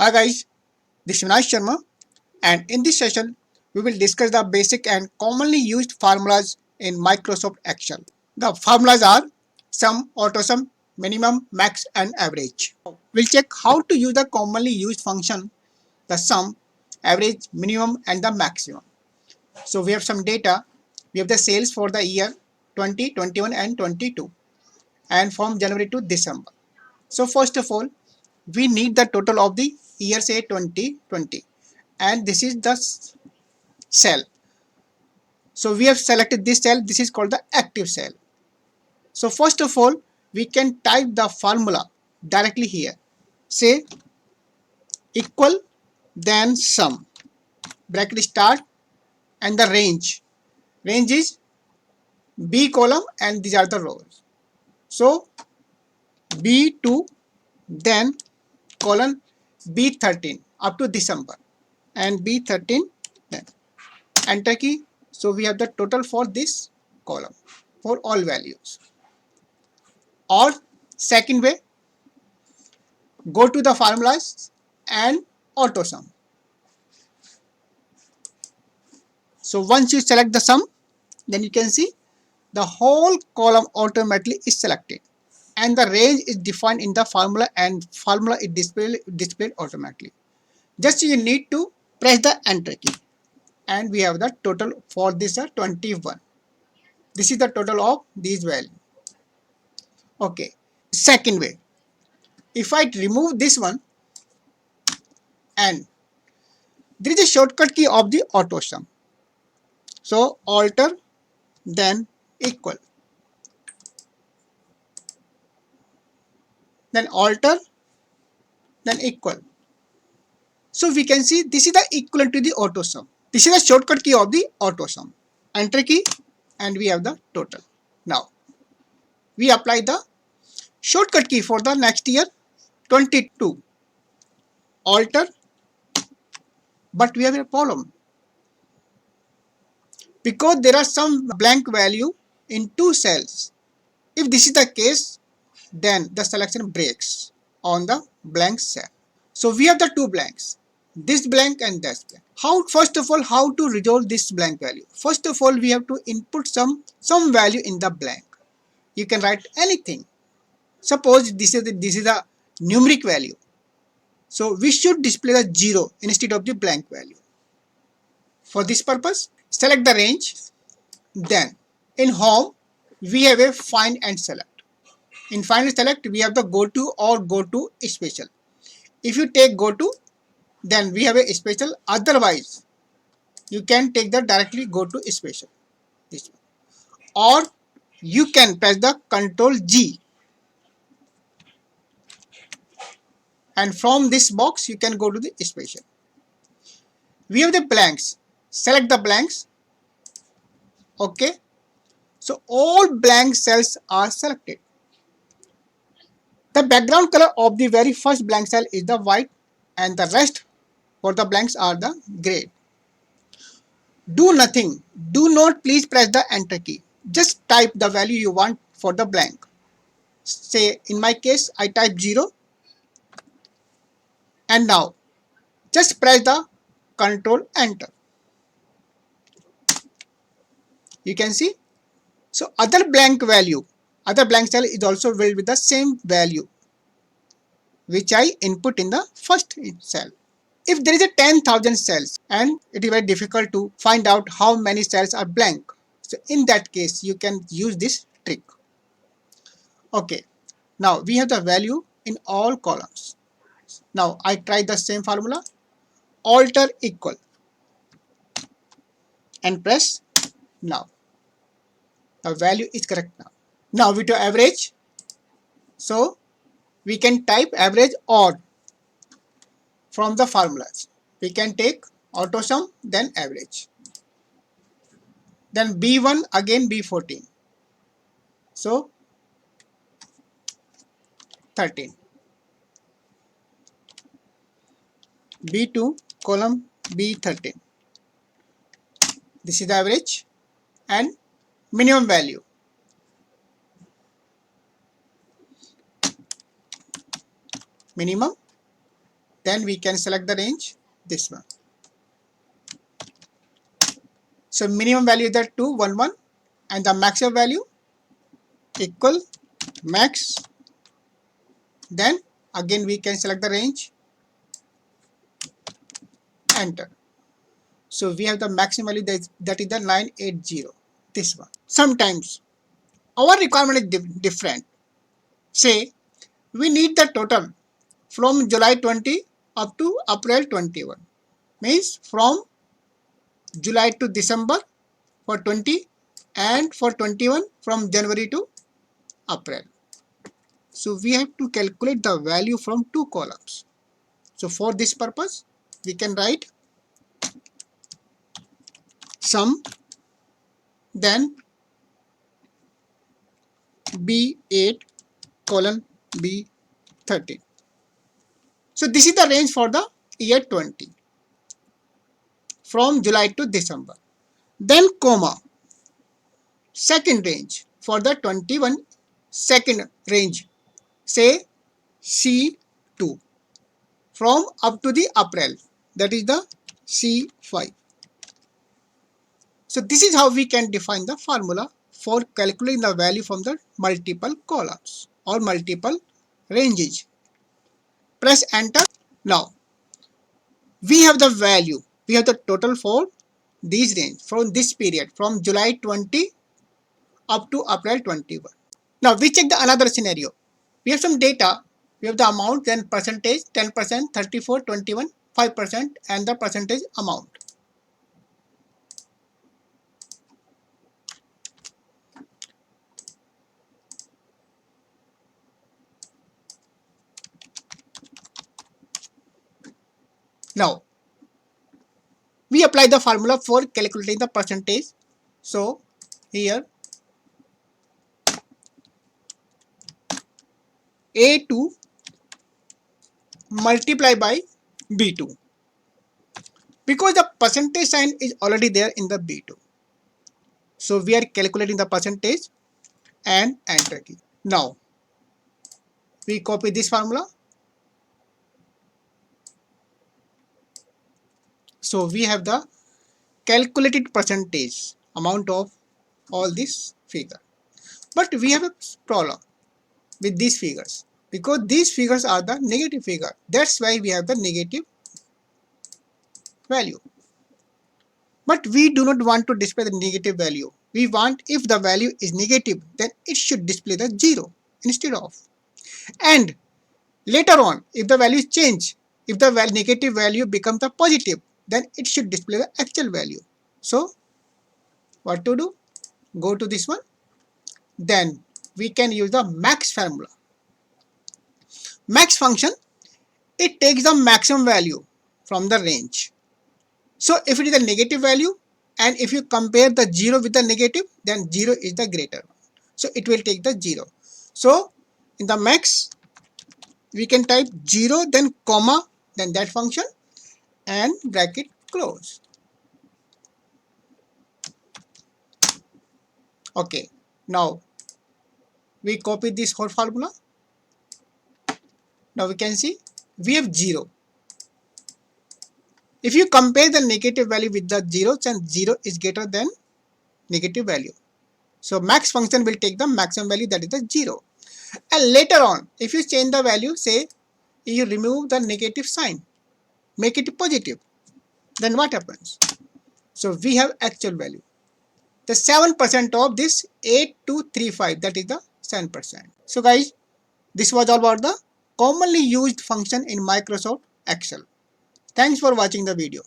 Hi guys, this is Vinash Sharma, and in this session we will discuss the basic and commonly used formulas in Microsoft Excel. The formulas are sum, autosum, minimum, max and average. We'll check how to use the commonly used function, the sum, average, minimum and the maximum. So we have some data. We have the sales for the year 20, 21 and 22 and from January to December. So first of all, we need the total of the year, say 2020, and this is the cell. So we have selected this cell. This is called the active cell. So first of all, we can type the formula directly here. Say equal, then sum, bracket start, and the range. Range is B column and these are the rows. So B2, then colon B13 up to December, and B13, then enter key. So we have the total for this column for all values. Or second way, go to the formulas and auto sum. So once you select the sum, then you can see the whole column automatically is selected and the range is defined in the formula and formula is displayed automatically. Just you need to press the enter key and we have the total for this 21. This is the total of these values. Okay. Second way, if I remove this one, and there is a shortcut key of the auto sum. So alter, then equal, then alter, then equal. So we can see this is the equivalent to the auto sum. This is the shortcut key of the auto sum. Enter key and we have the total. Now we apply the shortcut key for the next year 22. Alter, but we have a problem because there are some blank value in two cells. If this is the case, then the selection breaks on the blank cell. So we have the two blanks, this blank and this blank. First of all, how to resolve this blank value? First of all, we have to input some value in the blank. You can write anything. Suppose this is a numeric value. So we should display the 0 instead of the blank value. For this purpose, select the range. Then in home, we have a find and select. In find and select, we have the go to or go to special. If you take go to, then we have a special. Otherwise, you can take the directly go to special. This one. Or you can press the Control G. And from this box, you can go to the special. We have the blanks. Select the blanks. Okay. So all blank cells are selected. The background color of the very first blank cell is the white and the rest for the blanks are the gray. Do nothing. Do not please press the enter key. Just type the value you want for the blank. Say in my case I type 0 and now just press the Control enter. You can see. So other blank cell is also filled with the same value which I input in the first cell. If there is a 10,000 cells and it is very difficult to find out how many cells are blank, so in that case you can use this trick. Okay, now we have the value in all columns. Now I try the same formula, alter equal, and press now. The value is correct now. Now we do average. So we can type average odd from the formulas. We can take auto sum, then average. Then B1 again B14. So 13. B2 column B13. This is the average and minimum value. Minimum Then we can select the range, this one. So minimum value is the 211 and the maximum value equal max. Then again we can select the range, enter. So we have the maximum value that is the 980, this one. Sometimes our requirement is different. Say we need the total from July 20 up to April 21. Means from July to December for 20 and for 21 from January to April. So we have to calculate the value from two columns. So for this purpose, we can write sum, then B8 colon B13. So this is the range for the year 20 from July to December. Then comma, second range for the 21, second range, say C2 from up to the April, that is the C5. So this is how we can define the formula for calculating the value from the multiple columns or multiple ranges. Press enter. Now we have the value, we have the total for these range from this period from July 20 up to April 21. Now we check the another scenario. We have some data, we have the amount, then percentage, 10%, 34, 21, 5% and the percentage amount. Now we apply the formula for calculating the percentage. So here A2 multiply by B2, because the percentage sign is already there in the B2. So we are calculating the percentage and enter key. Now we copy this formula. So we have the calculated percentage amount of all this figure. But we have a problem with these figures because these figures are the negative figure. That's why we have the negative value. But we do not want to display the negative value. We want, if the value is negative, then it should display the 0 instead of. And later on, if the value change, if the negative value becomes a positive, then it should display the actual value. So what to do? Go to this one. Then we can use the max formula. Max function, it takes the maximum value from the range. So if it is a negative value and if you compare the 0 with the negative, then 0 is the greater one. So it will take the 0. So in the max, we can type 0, then comma, then that function and bracket close. Okay, now we copy this whole formula. Now we can see we have 0. If you compare the negative value with the 0, then 0 is greater than negative value. So max function will take the maximum value, that is the 0. And later on, if you change the value, say you remove the negative sign, make it positive, then what happens? So we have actual value. The 7% of this 8235, that is the 7%. So guys, this was all about the commonly used function in Microsoft Excel. Thanks for watching the video.